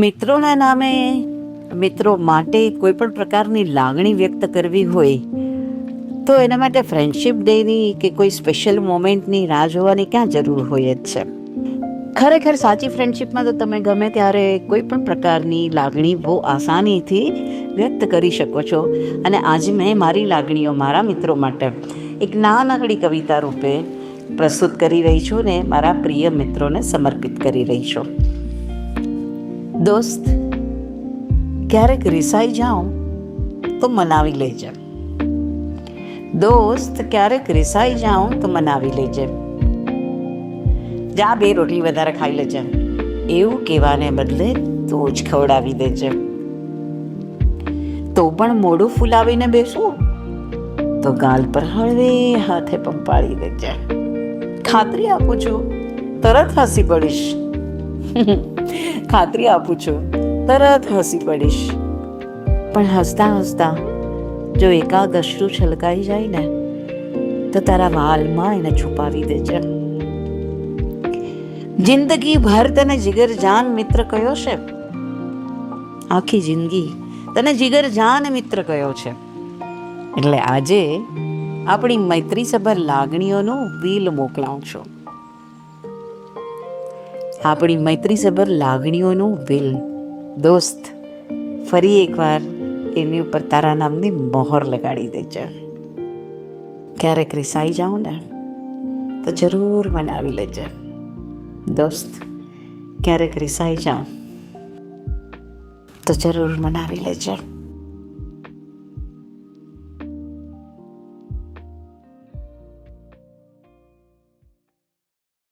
મિત્રોના નામે મિત્રો માટે કોઈ પણ પ્રકારની લાગણી વ્યક્ત કરવી હોય તો એના માટે ફ્રેન્ડશિપ ડેની કે કોઈ સ્પેશિયલ મોમેન્ટની રાહ જોવાની ક્યાં જરૂર હોય જ છે. ખરેખર સાચી ફ્રેન્ડશિપમાં તો તમે ગમે ત્યારે કોઈ પણ પ્રકારની લાગણી બહુ આસાનીથી વ્યક્ત કરી શકો છો. અને આજે મેં મારી લાગણીઓ મારા મિત્રો માટે એક નાનકડી કવિતા રૂપે પ્રસ્તુત કરી રહી છું ને મારા પ્રિય મિત્રોને સમર્પિત કરી રહી છું. દોસ્ત, ક્યારેક રિસાઈ જાઉં તો મનાવી લેજે. દોસ્ત, ક્યારેક રિસાઈ જાઉં તો મનાવી લેજે. જા 2 રોટલી વધારે ખાઈ લેજે, એવું કહેવાને બદલે તું જ ખવડાવી દેજે. તો પણ મોઢું ફૂલાવીને બેસું તો ગાલ પર હળવે હાથે પંપાળી દેજે. ખાતરી આપું છું તરત હસી પડીશ. ખાતરી આપું છું તરત હસી પડીશ. પણ હસતા હસતા જો એકાદ અશ્રુ છલકાઈ જાય ને તો તારા વાલમાં એને છુપાવી દેજે. જિંદગી ભર તને જીગરજાન મિત્ર કયો છે. આખી જિંદગી તને જીગરજાન મિત્ર કયો છે. એટલે આજે આપણી મૈત્રીસભર લાગણીઓનું બીલ મોકલાવું છું. આપણી મૈત્રીસભર લાગણીઓનું બિલ. દોસ્ત, ફરી એકવાર એની ઉપર તારા નામની મોહર લગાડી દેજે. ક્યારેક રિસાઈ જાઉં ને તો જરૂર મનાવી લેજે. દોસ્ત, ક્યારેક રિસાઈ જાઉં તો જરૂર મનાવી લેજે.